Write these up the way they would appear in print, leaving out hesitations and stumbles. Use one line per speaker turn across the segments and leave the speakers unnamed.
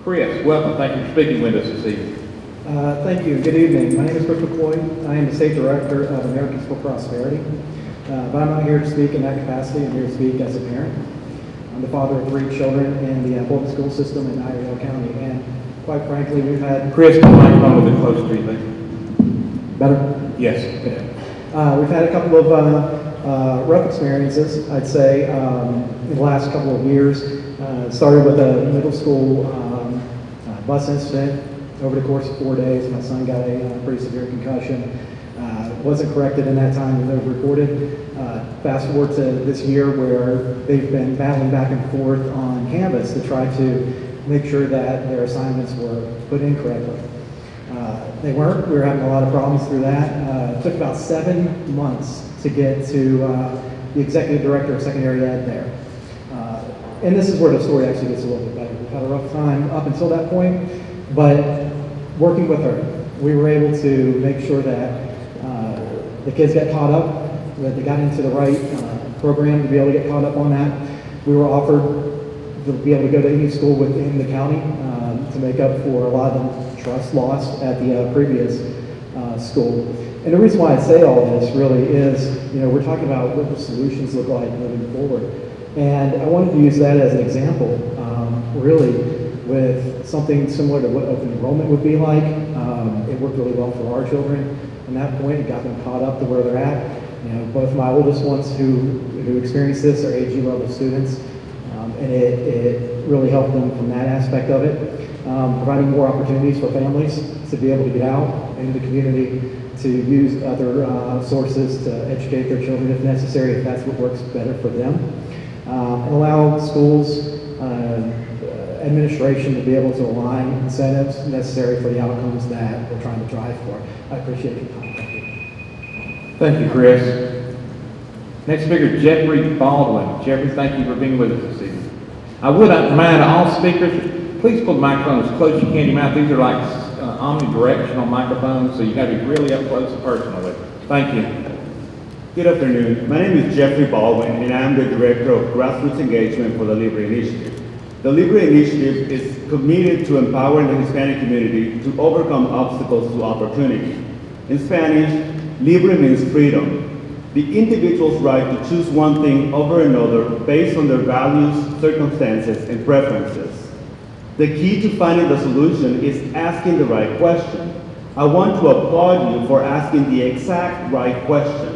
Chris, welcome. Thank you for speaking with us this evening.
Thank you. Good evening. My name is Chris McCoy. I am the State Director of Americans for Prosperity. But I'm not here to speak in that capacity. I'm here to speak as a parent. I'm the father of 3 children in the public school system in Iredell County. And quite frankly, we've had...
Chris, the microphone a little bit closer to you, please.
Better?
Yes.
Okay. We've had a couple of rough experiences, I'd say, in the last couple of years. Started with a middle school bus incident. Over the course of 4 days, my son got a pretty severe concussion. Wasn't corrected in that time, it was reported. Fast forward to this year where they've been battling back and forth on Canvas to try to make sure that their assignments were put in correctly. They weren't. We were having a lot of problems through that. It took about 7 months to get to the executive director of secondary ed there. And this is where the story actually gets a little bit better. We've had a rough time up until that point, but working with her, we were able to make sure that the kids got caught up, that they got into the right program to be able to get caught up on that. We were offered to be able to go to any school within the county to make up for a lot of the trust lost at the previous school. And the reason why I say all this really is, we're talking about what the solutions look like moving forward. And I wanted to use that as an example, really, with something similar to what open enrollment would be like. It worked really well for our children. From that point, it got them caught up to where they're at. Both my oldest ones who experienced this are AG level students, and it really helped them from that aspect of it. Providing more opportunities for families to be able to get out in the community, to use other sources to educate their children if necessary, if that's what works better for them. And allow schools, administration to be able to align incentives necessary for the outcomes that we're trying to drive for. I appreciate your time. Thank you.
Thank you, Chris. Next speaker, Jeffrey Baldwin. Jeffrey, thank you for being with us this evening. I would remind all speakers, please pull the microphone as close as you can to your mouth. These are like omnidirectional microphones, so you got to be really up close and personal with it. Thank you.
Good afternoon. My name is Jeffrey Baldwin, and I am the Director of Grassroots Engagement for the Libre Initiative. The Libre Initiative is committed to empowering the Hispanic community to overcome obstacles to opportunity. In Spanish, Libre means freedom, the individual's right to choose one thing over another based on their values, circumstances, and preferences. The key to finding the solution is asking the right question. I want to applaud you for asking the exact right question.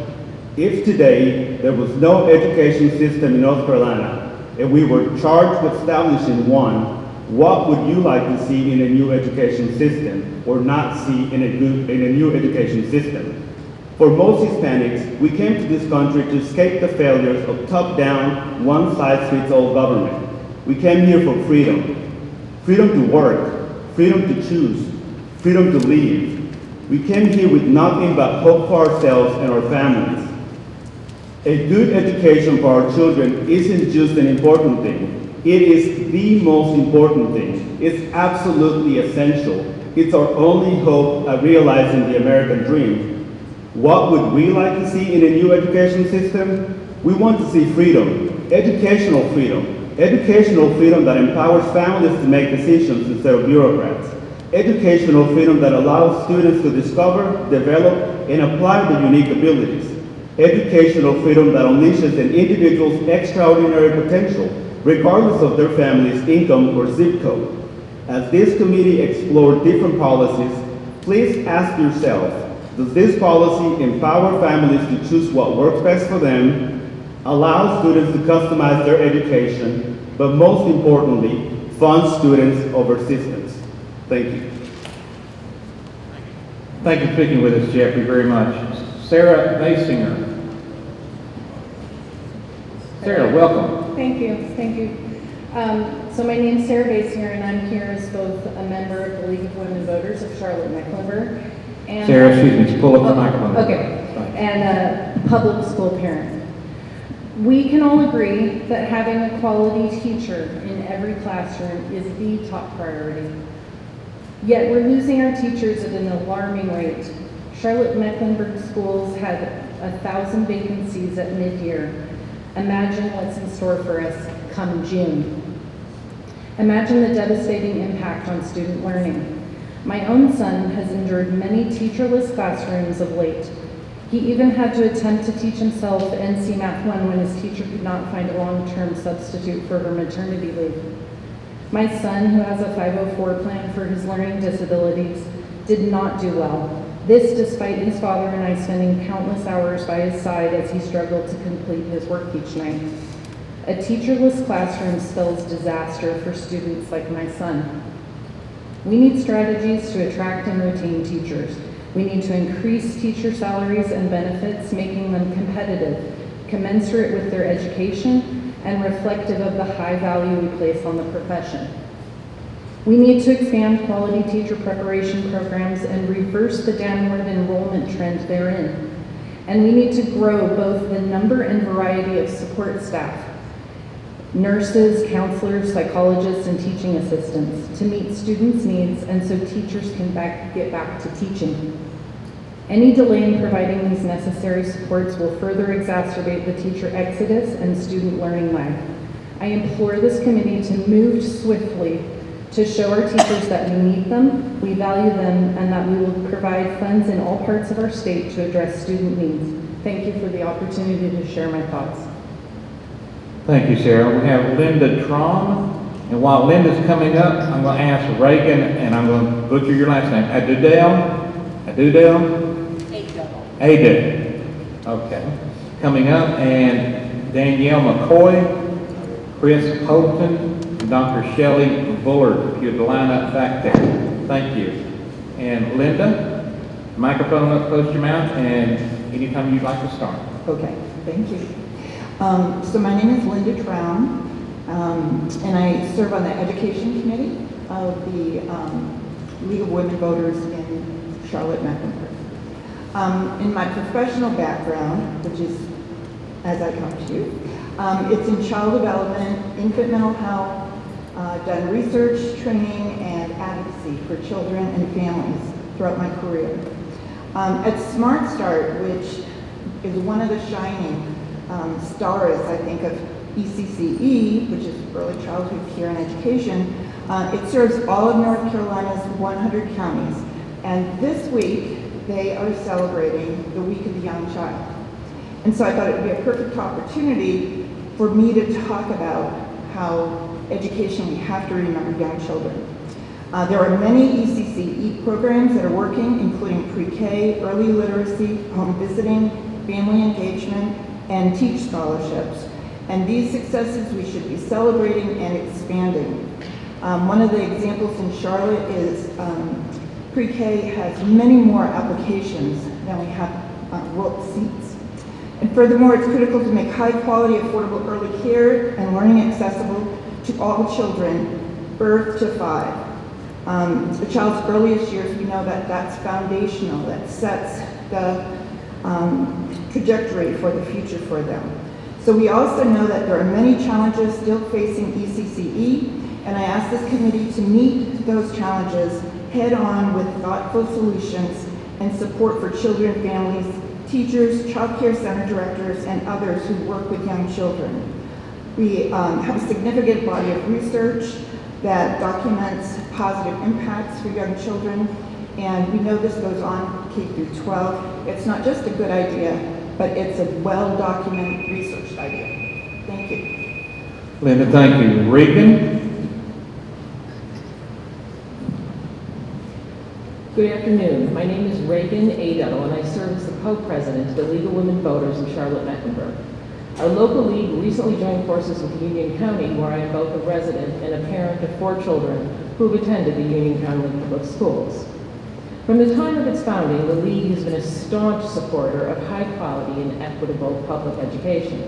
If today there was no education system in North Carolina and we were charged with establishing one, what would you like to see in a new education system or not see in a new education system? For most Hispanics, we came to this country to escape the failures of top-down, one-size-fits-all government. We came here for freedom. Freedom to work, freedom to choose, freedom to leave. We came here with nothing but hope for ourselves and our families. A good education for our children isn't just an important thing. It is the most important thing. It's absolutely essential. It's our only hope at realizing the American dream. What would we like to see in a new education system? We want to see freedom, educational freedom that empowers families to make decisions instead of bureaucrats, educational freedom that allows students to discover, develop, and apply their unique abilities. Educational freedom that unleashes an individual's extraordinary potential, regardless of their family's income or zip code. As this committee explores different policies, please ask yourself, does this policy empower families to choose what works best for them, allow students to customize their education, but most importantly, fund students over systems? Thank you.
Thank you for speaking with us, Jeffrey, very much. Sarah Basinger. Sarah, welcome.
Thank you. So my name is Sarah Basinger, and I'm here as both a member of the League of Women Voters of Charlotte-Mecklenburg. And
Sarah, excuse me, just pull up the microphone.
Okay. And a public school parent. We can all agree that having a quality teacher in every classroom is the top priority. Yet we're losing our teachers at an alarming rate. Charlotte-Mecklenburg schools had 1,000 vacancies at mid-year. Imagine what's in store for us come June. Imagine the devastating impact on student learning. My own son has endured many teacherless classrooms of late. He even had to attempt to teach himself NC Math 1 when his teacher could not find a long-term substitute for her maternity leave. My son, who has a 504 plan for his learning disabilities, did not do well. This despite his father and I spending countless hours by his side as he struggled to complete his work each night. A teacherless classroom spells disaster for students like my son. We need strategies to attract and retain teachers. We need to increase teacher salaries and benefits, making them competitive, commensurate with their education, and reflective of the high value we place on the profession. We need to expand quality teacher preparation programs and reverse the downward enrollment trend therein. And we need to grow both the number and variety of support staff, nurses, counselors, psychologists, and teaching assistants to meet students' needs and so teachers can get back to teaching. Any delay in providing these necessary supports will further exacerbate the teacher exodus and student learning lag. I implore this committee to move swiftly to show our teachers that we need them, we value them, and that we will provide funds in all parts of our state to address student needs. Thank you for the opportunity to share my thoughts.
Thank you, Sarah. We have Linda Trom, and while Linda's coming up, I'm going to ask Regan, and I'm going to butcher your last name, Adele? Adele. Okay. Coming up, and Danielle McCoy, Chris Holton, and Dr. Shelley Bullard, if you'd line up back there. Thank you. And Linda, microphone up close to your mouth, and anytime you'd like to start.
Okay, thank you. So my name is Linda Traum, and I serve on the Education Committee of the League of Women Voters in Charlotte-Mecklenburg. In my professional background, which is as I come to you, it's in child development, infant mental health, done research, training, and advocacy for children and families throughout my career. At Smart Start, which is one of the shining stars, I think, of ECCE, which is Early Childhood Care and Education, it serves all of North Carolina's 100 counties. And this week, they are celebrating the Week of the Young Child. And so I thought it would be a perfect opportunity for me to talk about how education, we have to remember young children. There are many ECCE programs that are working, including pre-K, early literacy, home visiting, family engagement, and teach scholarships. And these successes we should be celebrating and expanding. One of the examples in Charlotte is pre-K has many more applications than we have seats. And furthermore, it's critical to make high quality, affordable early care and learning accessible to all children, birth to 5. The child's earliest years, we know that that's foundational, that sets the trajectory for the future for them. So we also know that there are many challenges still facing ECCE, and I ask this committee to meet those challenges head on with thoughtful solutions and support for children, families, teachers, child care center directors, and others who work with young children. We have a significant body of research that documents positive impacts for young children, and we know this goes on K through 12. It's not just a good idea, but it's a well-documented research idea. Thank you.
Linda, thank you. Regan?
Good afternoon. My name is Regan Adele, and I serve as the co-president of the League of Women Voters in Charlotte-Mecklenburg. Our local league recently joined forces with Union County, where I am both a resident and a parent of 4 children who have attended the Union County Public Schools. From the time of its founding, the league has been a staunch supporter of high quality and equitable public education.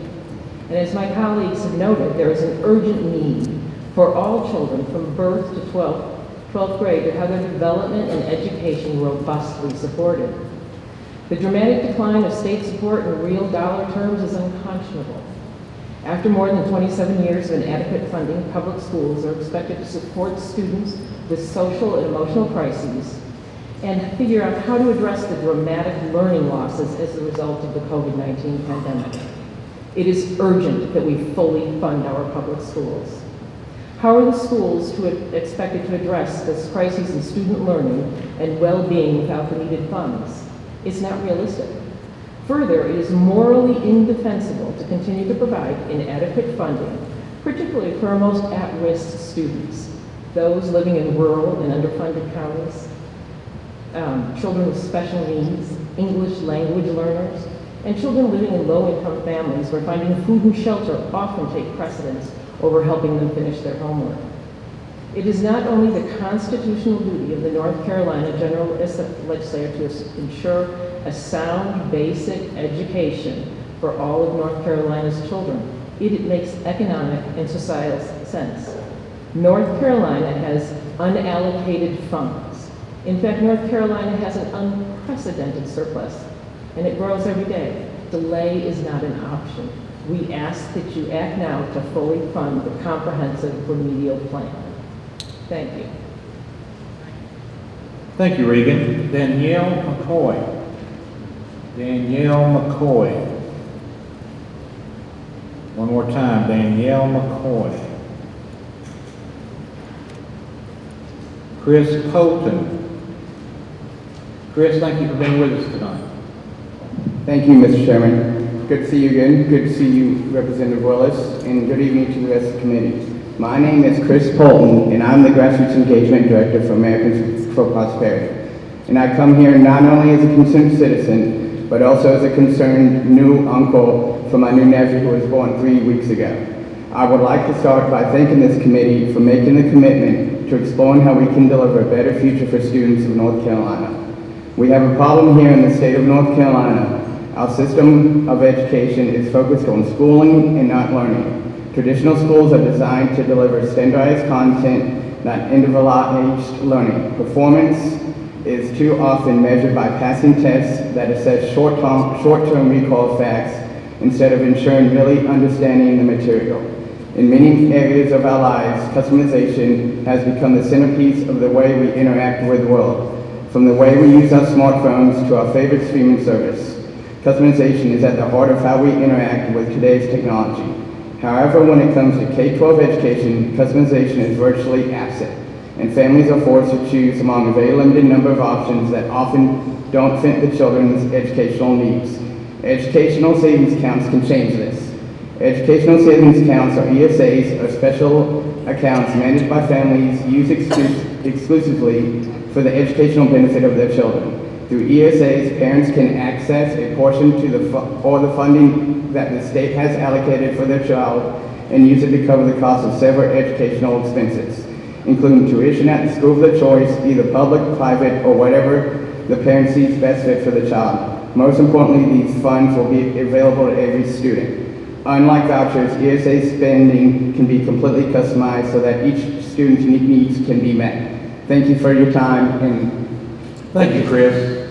And as my colleagues have noted, there is an urgent need for all children from birth to 12th grade to have their development and education robustly supported. The dramatic decline of state support in real dollar terms is unconscionable. After more than 27 years of inadequate funding, public schools are expected to support students with social and emotional crises and figure out how to address the dramatic learning losses as a result of the COVID-19 pandemic. It is urgent that we fully fund our public schools. How are the schools expected to address this crisis in student learning and well-being without the needed funds? It's not realistic. Further, it is morally indefensible to continue to provide inadequate funding, particularly for our most at-risk students, those living in rural and underfunded counties, children with special needs, English language learners, and children living in low-income families where finding food and shelter often take precedence over helping them finish their homework. It is not only the constitutional duty of the North Carolina General Legislature to ensure a sound basic education for all of North Carolina's children, it makes economic and societal sense. North Carolina has unallocated funds. In fact, North Carolina has an unprecedented surplus, and it grows every day. Delay is not an option. We ask that you act now to fully fund the comprehensive remedial plan. Thank you.
Thank you, Regan. Danielle McCoy. Danielle McCoy. One more time, Danielle McCoy. Chris Colton. Chris, thank you for being with us tonight.
Thank you, Mr. Chairman. Good to see you again. Good to see you, Representative Willis, and good evening to the rest of the committee. My name is Chris Polton, and I'm the Grassroots Engagement Director for Americans for Prosperity. And I come here not only as a concerned citizen, but also as a concerned new uncle for my new nephew who was born 3 weeks ago. I would like to start by thanking this committee for making the commitment to exploring how we can deliver a better future for students of North Carolina. We have a problem here in the state of North Carolina. Our system of education is focused on schooling and not learning. Traditional schools are designed to deliver standardized content, not individualized learning. Performance is too often measured by passing tests that assess short-term recall of facts instead of ensuring really understanding the material. In many areas of our lives, customization has become the centerpiece of the way we interact with the world. From the way we use our smartphones to our favorite streaming service, customization is at the heart of how we interact with today's technology. However, when it comes to K-12 education, customization is virtually absent, and families are forced to choose among a very limited number of options that often don't fit the children's educational needs. Educational savings accounts can change this. Educational savings accounts, or ESAs, are special accounts managed by families used exclusively for the educational benefit of their children. Through ESAs, parents can access a portion or the funding that the state has allocated for their child and use it to cover the cost of several educational expenses, including tuition at the school of their choice, either public, private, or whatever the parent sees best fit for the child. Most importantly, these funds will be available to every student. Unlike vouchers, ESA spending can be completely customized so that each student's needs can be met. Thank you for your time. And
Thank you, Chris.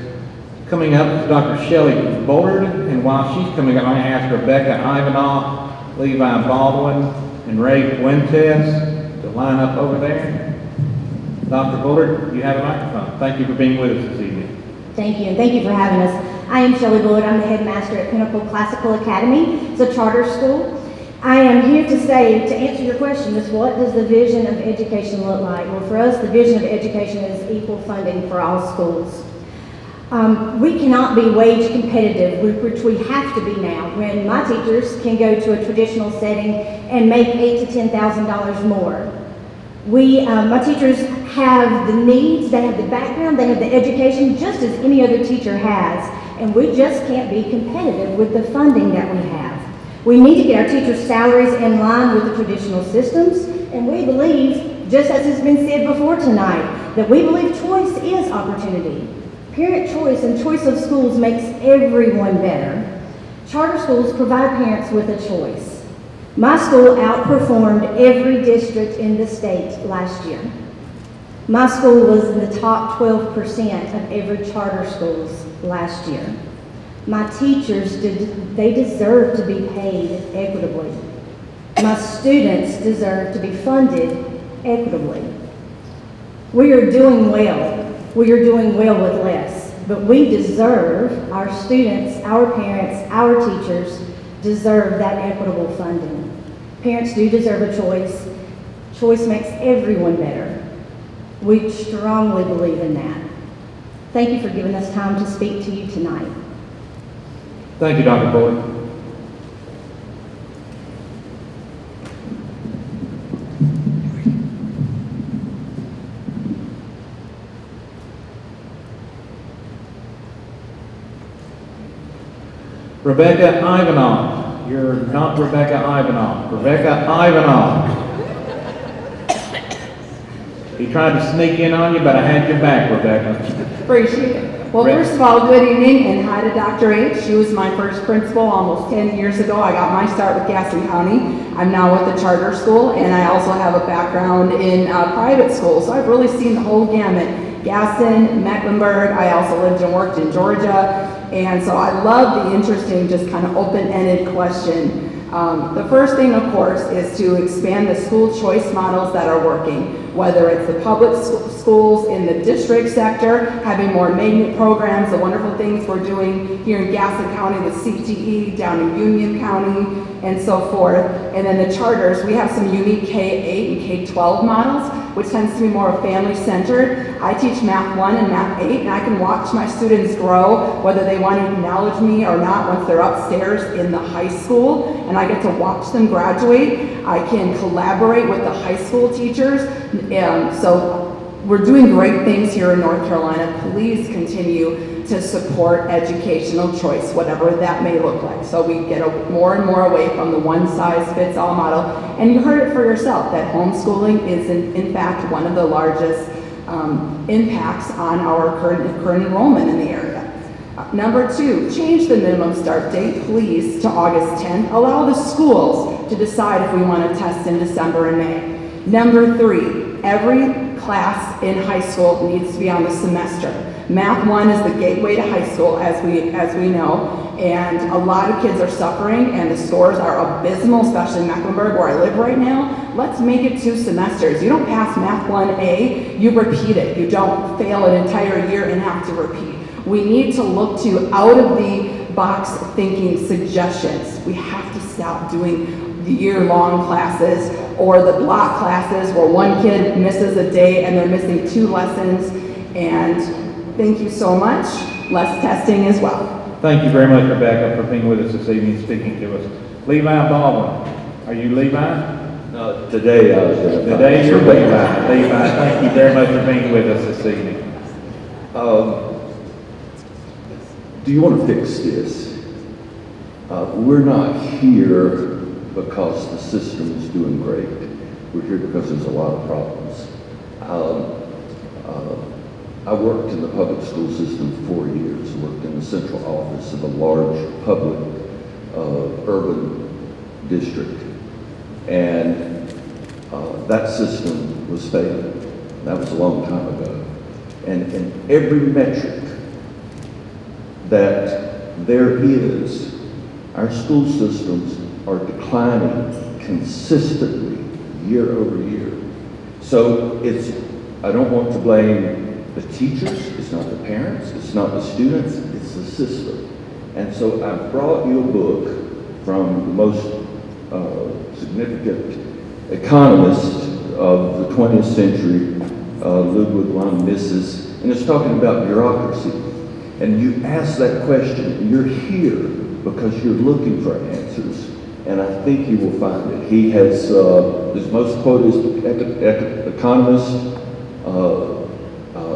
Coming up is Dr. Shelley Bullard, and while she's coming up, I'm going to ask Rebecca IVanov, Levi Baldwin, and Ray Fuentes to line up over there. Dr. Bullard, you have a microphone. Thank you for being with us this evening.
Thank you, and thank you for having us. I am Shelley Bullard. I'm the headmaster at Pinnacle Classical Academy. It's a charter school. I am here to answer your question, is what does the vision of education look like? Well, for us, the vision of education is equal funding for all schools. We cannot be wage competitive, which we have to be now, when my teachers can go to a traditional setting and make $8,000 to $10,000 more. My teachers have the needs, they have the background, they have the education, just as any other teacher has, and we just can't be competitive with the funding that we have. We need to get our teachers' salaries in line with the traditional systems, and we believe, just as has been said before tonight, that we believe choice is opportunity. Parent choice and choice of schools makes everyone better. Charter schools provide parents with a choice. My school outperformed every district in the state last year. My school was in the top 12% of every charter schools last year. My teachers, they deserve to be paid equitably. My students deserve to be funded equitably. We are doing well. We are doing well with less, but we deserve, our students, our parents, our teachers deserve that equitable funding. Parents do deserve a choice. Choice makes everyone better. We strongly believe in that. Thank you for giving us time to speak to you tonight.
Thank you, Dr. Bullard. Rebecca Ivanov. You're not Rebecca Ivanov. Rebecca Ivanov. He tried to sneak in on you, but I had your back, Rebecca.
Appreciate it. Well,
Rick.
first of all, good evening and hi to Dr. H. She was my first principal almost 10 years ago. I got my start with Gaston County. I'm now with the charter school, and I also have a background in private schools. So I've really seen the whole gamut. Gaston, Mecklenburg, I also lived and worked in Georgia. And so I love the interesting, just kind of open-ended question. The first thing, of course, is to expand the school choice models that are working, whether it's the public schools in the district sector, having more magnet programs, the wonderful things we're doing here in Gaston County with CTE, down in Union County, and so forth. And then the charters, we have some unique K-8 and K-12 models, which tends to be more family-centered. I teach Math 1 and Math 8, and I can watch my students grow, whether they want to acknowledge me or not once they're upstairs in the high school, and I get to watch them graduate. I can collaborate with the high school teachers, so we're doing great things here in North Carolina. Please continue to support educational choice, whatever that may look like. So we get more and more away from the one-size-fits-all model. And you heard it for yourself, that homeschooling is in fact one of the largest impacts on our current enrollment in the area. Number 2, change the minimum start date, please, to August 10th. Allow the schools to decide if we want to test in December and May. Number 3, every class in high school needs to be on the semester. Math 1 is the gateway to high school, as we know, and a lot of kids are suffering, and the scores are abysmal, especially in Mecklenburg, where I live right now. Let's make it 2 semesters. You don't pass Math 1A, you repeat it. You don't fail an entire year and have to repeat. We need to look to out-of-the-box thinking suggestions. We have to stop doing the year-long classes or the block classes where one kid misses a day and they're missing 2 lessons. And thank you so much. Less testing as well.
Thank you very much, Rebecca, for being with us this evening and speaking to us. Levi Baldwin. Are you Levi?
No, today I was going to.
Today you're Levi. Levi, thank you very much for being with us this evening.
Do you want to fix this? We're not here because the system is doing great. We're here because there's a lot of problems. I worked in the public school system for 4 years, worked in the central office of a large public urban district. And that system was failing. That was a long time ago. And in every metric that there is, our school systems are declining consistently year over year. So I don't want to blame the teachers, it's not the parents, it's not the students, it's the system. And so I brought you a book from the most significant economist of the 20th century, Ludwig von Mises, and it's talking about bureaucracy. And you ask that question, and you're here because you're looking for answers, and I think you will find it. He has his most quoted economist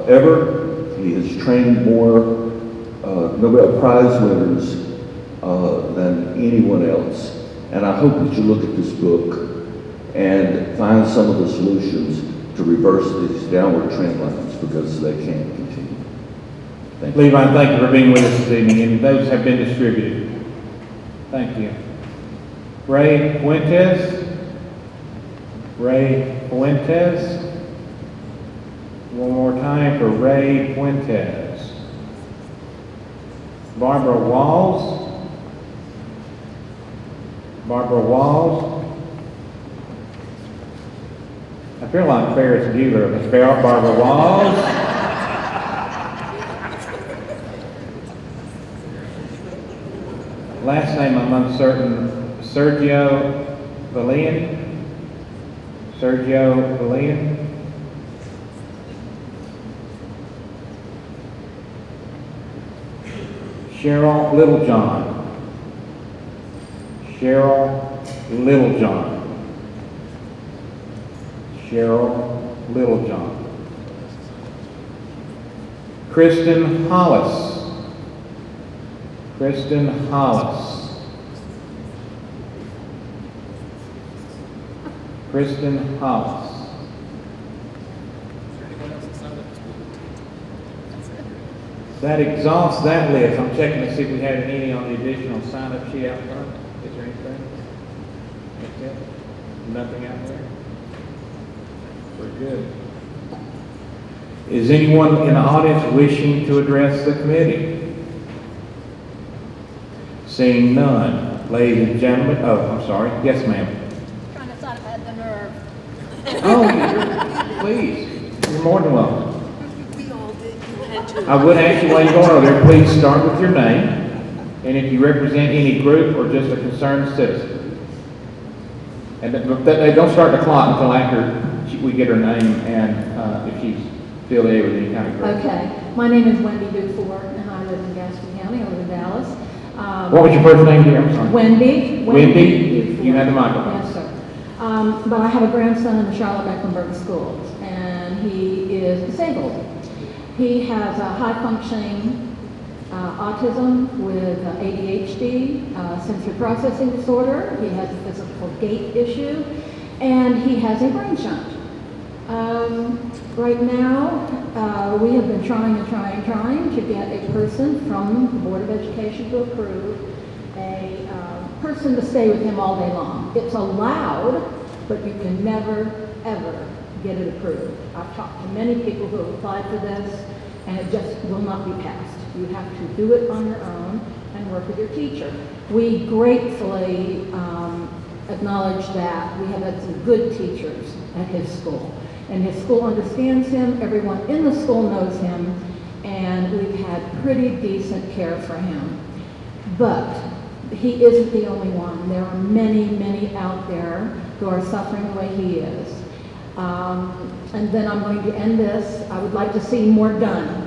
ever. He has trained more Nobel Prize winners than anyone else. And I hope that you look at this book and find some of the solutions to reverse these downward trend lines, because they can't continue. Thank you.
Levi, thank you for being with us this evening, and those have been distributed. Thank you. Ray Fuentes. Ray Fuentes. One more time for Ray Fuentes. Barbara Walls. Barbara Walls. I feel like Ferris Bueller. Miss Barbara Walls. Last name I'm uncertain. Sergio Valiani. Sergio Valina. Cheryl Littlejohn. Cheryl Littlejohn. Cheryl Littlejohn. Kristen Hollis. Kristen Hollis. Kristen Hollis. That exhausts that list. I'm checking to see if we had any on the additional sign-up sheet out front. Is there anything? That's it? Nothing out there? We're good. Is anyone in the audience wishing to address the committee? Seeing none. Ladies and gentlemen, oh, I'm sorry. Yes, ma'am.
Trying to decide if I had the nerve.
Oh, please. You're more than welcome.
We all did. You had to.
I would ask you while you're going over there, please start with your name, and if you represent any group or just a concerned citizen. And they don't start the clock until after we get her name and if she's affiliated with any kind of group.
Okay, my name is Wendy Dufour, and I live in Gaston County. I live in Dallas.
What was your first name, dear? I'm sorry.
Wendy.
Wendy,
Dufour.
you have the microphone.
Yes, sir. But I have a grandson in the Charlotte-Mecklenburg schools, and he is disabled. He has a high-functioning autism with ADHD, sensory processing disorder. He has a physical gait issue, and he has a brain shunt. Right now, we have been trying to get a person from the Board of Education to approve a person to stay with him all day long. It's allowed, but you can never, ever get it approved. I've talked to many people who have applied for this, and it just will not be passed. You have to do it on your own and work with your teacher. We gratefully acknowledge that we have had some good teachers at his school. And his school understands him, everyone in the school knows him, and we've had pretty decent care for him. But he isn't the only one. There are many, many out there who are suffering the way he is. And then I'm going to end this. I would like to see more done.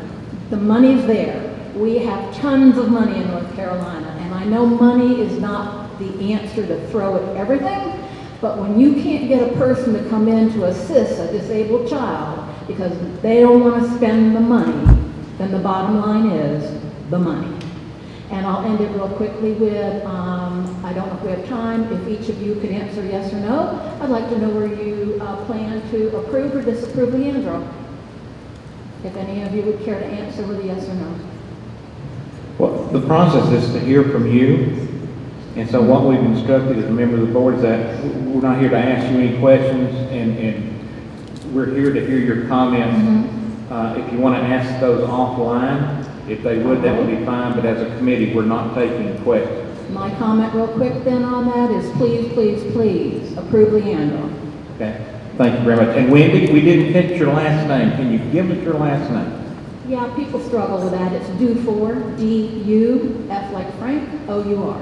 The money's there. We have tons of money in North Carolina, and I know money is not the answer to throw at everything, but when you can't get a person to come in to assist a disabled child because they don't want to spend the money, then the bottom line is the money. And I'll end it real quickly with, I don't know if we have time, if each of you could answer yes or no. I'd like to know where you plan to approve or disapprove Leandro. If any of you would care to answer with a yes or no.
Well, the process is to hear from you. And so what we've instructed as a member of the board is that we're not here to ask you any questions, and we're here to hear your comments. If you want to ask those offline, if they would, that would be fine, but as a committee, we're not taking questions.
My comment real quick then on that is please, please, please approve Leandro.
Okay, thank you very much. And Wendy, we didn't catch your last name. Can you give us your last name?
Yeah, people struggle with that. It's Dufour, D-U, F like Frank, O-U-R.